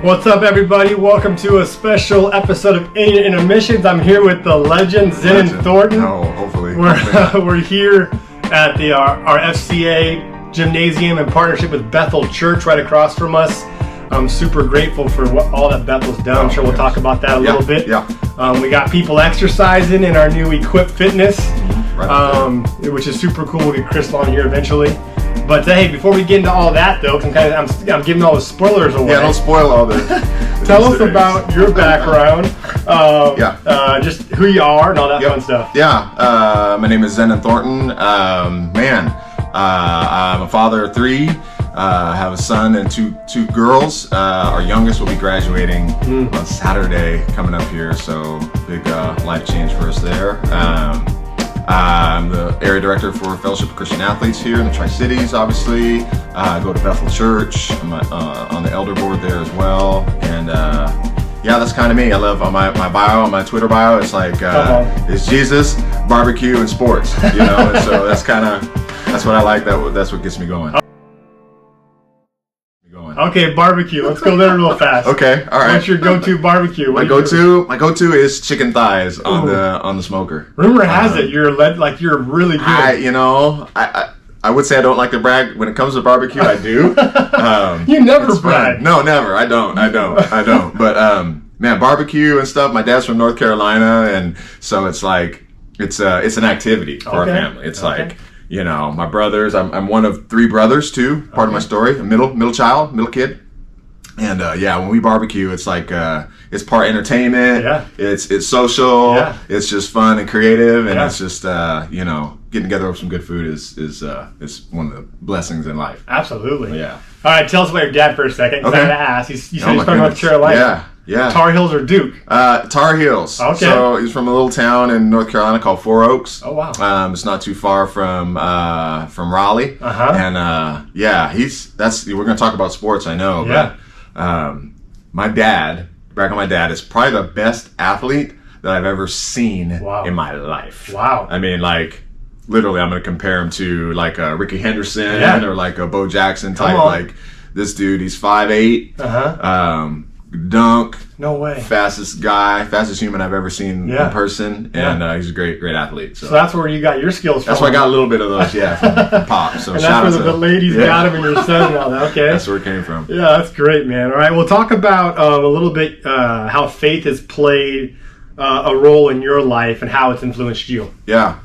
What's up, everybody? Welcome to a special episode of Intermissions. I'm here with the legend, Zenon Thornton. Oh, hopefully. We're here at our FCA gymnasium in partnership with Bethel Church right across from us. I'm super grateful for all that Bethel's done. I'm sure we'll talk about that a little bit. Yeah. We got people exercising in our new Equip Fitness, which is super cool. We'll get Chris on here eventually. But hey, before we get into all that though, I'm giving all the spoilers away. Yeah, don't spoil all the Tell us about your background, just who you are and all that fun stuff. Yeah, my name is Zenon Thornton. I'm a father of three. I have a son and two girls. Our youngest will be graduating on Saturday coming up here, so big life change for us there. I'm the area director for Fellowship of Christian Athletes here in the Tri-Cities, obviously. I go to Bethel Church. I'm on the elder board there as well. And that's kind of me. I love on my bio, on my Twitter bio, it's like, it's Jesus, barbecue, and sports, you know? And so that's what I like. That's what gets me going. Okay, barbecue. Let's go there real fast. Okay, all right. What's your go-to barbecue? My go-to is chicken thighs on the smoker. Rumor has it you're really good. I would say I don't like to brag. When it comes to barbecue, I do. You never brag. No, never. I don't. But man, barbecue and stuff. My dad's from North Carolina, and so it's like it's an activity for our family. It's like, you know, my brothers. I'm one of three brothers too. Part of my story. A middle child, middle kid. And when we barbecue, it's like it's part entertainment. Yeah. It's social. Yeah. It's just fun and creative, and it's just getting together with some good food is one of the blessings in life. Absolutely. Yeah. All right, tell us about your dad for a second. Because I had to ask. You said he's from North Carolina. Yeah. Tar Heels or Duke? Tar Heels. Okay. So he's from a little town in North Carolina called Four Oaks. Oh wow. It's not too far from Raleigh. And we're gonna talk about sports, I know. Yeah. But my dad is probably the best athlete that I've ever seen in my life. Wow. I mean, like, literally, I'm going to compare him to like a Ricky Henderson or like a Bo Jackson type. Like, this dude, he's 5'8". Dunk. No way. Fastest human I've ever seen in person. And he's a great athlete. So that's where you got your skills from. That's where I got a little bit of those, from Pop. So and that's where the ladies got him and your son and all that. Okay. That's where it came from. Yeah, that's great, man. All right, we'll talk about a little bit how faith has played a role in your life and how it's influenced you. Yeah.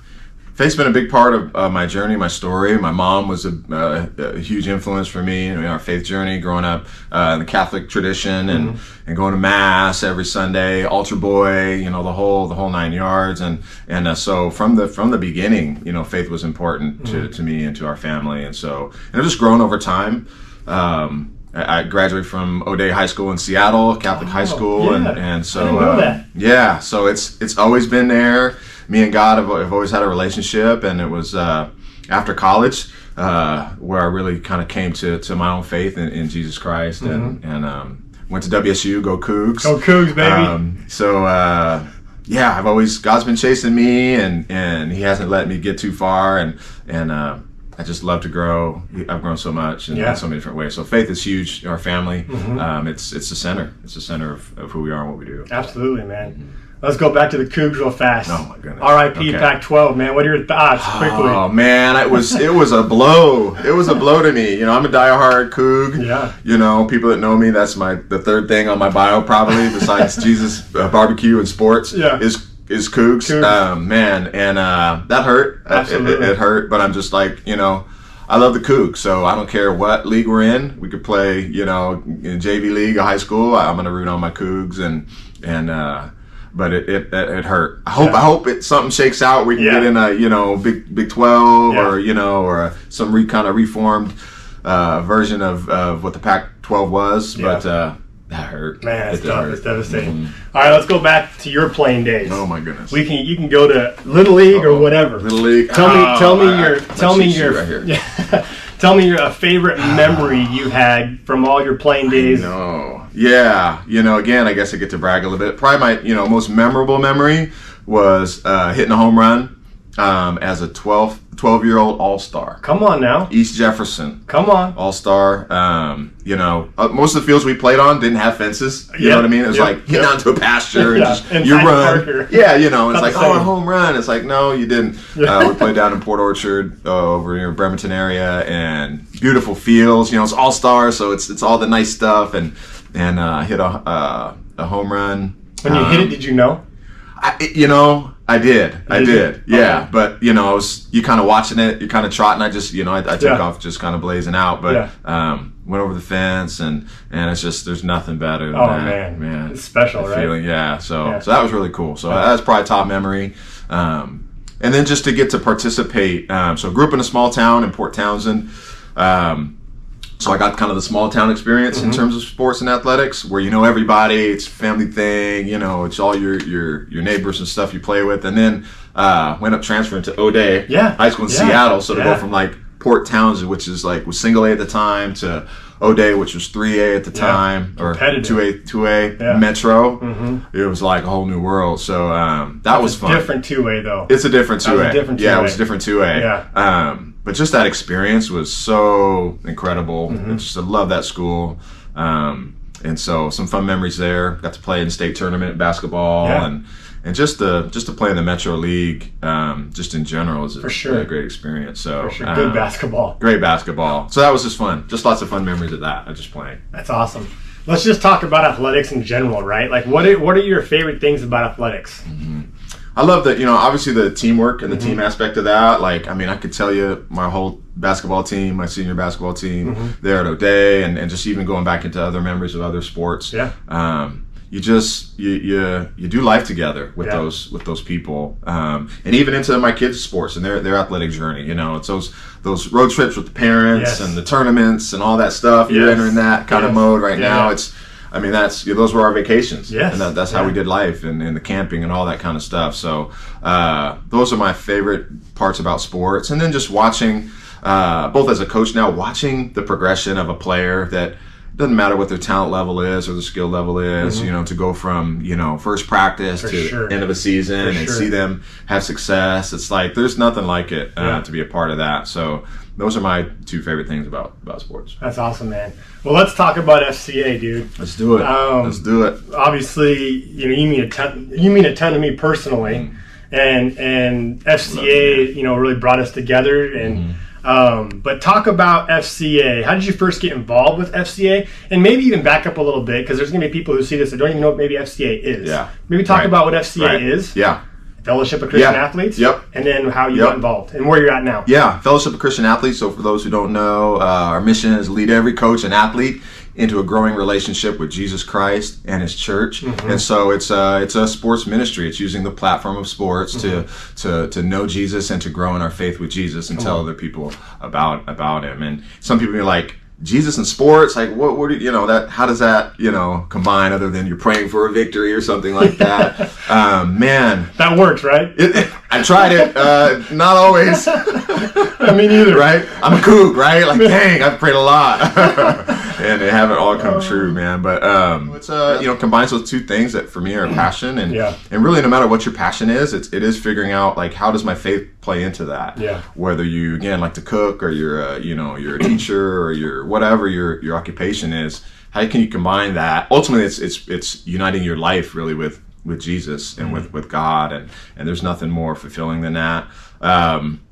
Faith's been a big part of my journey, my story. My mom was a huge influence for me in our faith journey, growing up in the Catholic tradition and going to Mass every Sunday, altar boy, the whole 9 yards. So from the beginning, faith was important to me and to our family. And I've just grown over time. I graduated from O'Day High School in Seattle, Catholic high school, and so I didn't know that. So it's always been there. Me and God have always had a relationship, and it was after college where I really kind of came to my own faith in Jesus Christ, and went to WSU, go Cougs. Go Cougs, baby. God's been chasing me, and He hasn't let me get too far, and I just love to grow. I've grown so much in so many different ways. So faith is huge in our family. It's the center. It's the center of who we are and what we do. Absolutely, man. Let's go back to the Cougs real fast. Oh my goodness. R.I.P. Pac-12, man. What are your thoughts quickly? Oh man, it was a blow. It was a blow to me. I'm a diehard Coug. Yeah. People that know me, that's the third thing on my bio probably besides Jesus, barbecue, and sports. Yeah. Is Cougs. That hurt. Absolutely. It hurt, but I'm just like, I love the Cougs, so I don't care what league we're in. We could play, in JV league or high school. I'm gonna root on my Cougs, but it hurt. I hope something shakes out. We can get in a Big 12 or some kind of reformed version of what the Pac-12 was. But that hurt. Man, it's tough. It's devastating. All right, let's go back to your playing days. Oh my goodness. You can go to Little League or whatever. Little League. Tell me your favorite memory you had from all your playing days. Yeah. Again, I guess I get to brag a little bit. Probably my most memorable memory was hitting a home run as a 12-year-old all-star. Come on now. East Jefferson. Come on. All-star. Most of the fields we played on didn't have fences. You know what I mean? It was like getting out to a pasture and just you run. Parker. Yeah, it's like, a home run. It's like, no, you didn't. We played down in Port Orchard over near Bremerton area, and beautiful fields. It's all-star, so it's all the nice stuff, and hit a home run. When you hit it, did you know? I did. Yeah. But, you kind of watching it, you're kind of trotting. I just, I took off just kind of blazing out. But went over the fence, and it's just, there's nothing better than that. Man. It's special, right? Feeling, So that was really cool. So that's probably a top memory. And then just to get to participate. So I grew up in a small town in Port Townsend. So I got kind of the small town experience in terms of sports and athletics, where everybody, it's a family thing, it's all your neighbors and stuff you play with. And then went up transferring to O'Day High School in Seattle. So to go from like Port Townsend, which is like was single A at the time, to O'Day, which was 3A at the time, or 2A Metro. It was like a whole new world. So that was fun. Different 2A though. It's a different 2A. It was a different 2A. Yeah. But just that experience was so incredible. I love that school. And so some fun memories there. Got to play in state tournament basketball, and just to play in the Metro League, just in general, is a great experience. So for sure. Good basketball. Great basketball. So that was just fun. Just lots of fun memories of that. Just playing. That's awesome. Let's just talk about athletics in general, right? Like, what are your favorite things about athletics? I love that, obviously the teamwork and the team aspect of that. Like, I could tell you my whole basketball team, my senior basketball team there at O'Day, and just even going back into other memories of other sports. Yeah. You just you do life together with those people, and even into my kids' sports and their athletic journey. It's those road trips with the parents and the tournaments and all that stuff. You're entering that kind of mode right now. Those were our vacations. Yes. And that's how we did life, and the camping and all that kind of stuff. So those are my favorite parts about sports. And then just watching, both as a coach now, watching the progression of a player that doesn't matter what their talent level is or the skill level is, to go from, first practice to end of a season and see them have success. It's like, there's nothing like it to be a part of that. So those are my two favorite things about sports. That's awesome, man. Well, let's talk about FCA, dude. Let's do it. Obviously, you mean a ton to me personally, and FCA, really brought us together. And but talk about FCA. How did you first get involved with FCA? And maybe even back up a little bit, because there's going to be people who see this that don't even know what maybe FCA is. Yeah. Maybe talk about what FCA is. Yeah. Fellowship of Christian Athletes. Yep. And then how you got involved and where you're at now. Yeah. Fellowship of Christian Athletes. So for those who don't know, our mission is to lead every coach and athlete into a growing relationship with Jesus Christ and His church. And so it's a sports ministry. It's using the platform of sports to know Jesus and to grow in our faith with Jesus and tell other people about Him. And some people are like, Jesus and sports, like what do how does that combine, other than you're praying for a victory or something like that? Man, that works, right? I tried it, not always. Me neither. Right? I'm a Coug, right? Like, dang, I've prayed a lot, and they haven't all come true, man. But it's combines those two things that for me are passion and really, no matter what your passion is, it is figuring out, like, how does my faith play into that? Yeah. Whether you again like to cook, or you're a teacher, or you're whatever your occupation is, how can you combine that? Ultimately, it's uniting your life really with Jesus and with God, and there's nothing more fulfilling than that.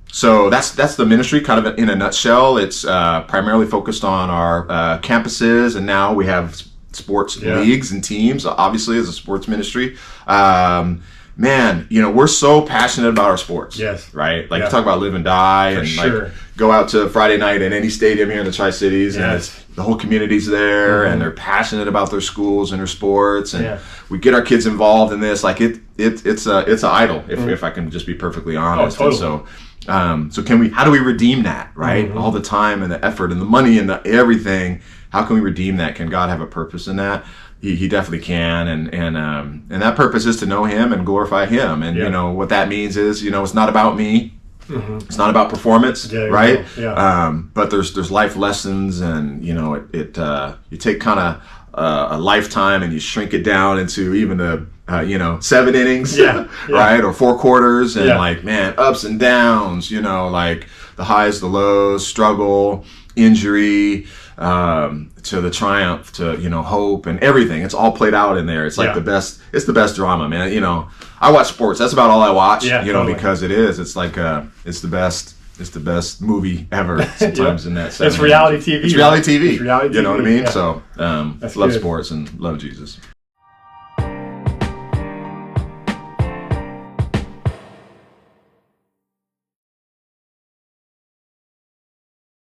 So that's the ministry kind of in a nutshell. It's primarily focused on our campuses, and now we have sports leagues and teams, obviously, as a sports ministry. Man, we're so passionate about our sports. Yes. Right? Like, you talk about live and die, and like go out to Friday night in any stadium here in the Tri-Cities, and the whole community's there, and they're passionate about their schools and their sports, and we get our kids involved in this. Like, it's an idol, if I can just be perfectly honest. Oh, totally. And so how do we redeem that, right? All the time and the effort and the money and the everything. How can we redeem that? Can God have a purpose in that? He definitely can, and that purpose is to know Him and glorify Him. And what that means is, it's not about me. It's not about performance, right? But there's life lessons, and you take kind of a lifetime, and you shrink it down into even the 7 innings, Yeah. right? Or 4 quarters, and Yeah. like, man, ups and downs, like the highs, the lows, struggle, injury, to the triumph, to, hope and everything. It's all played out in there. It's like it's the best drama, man. I watch sports. That's about all I watch, totally. because it's like, it's the best movie ever sometimes in that sense. It's reality TV. It's reality TV. It's reality You know TV, what I mean? yeah. So, That's love good. sports and love Jesus.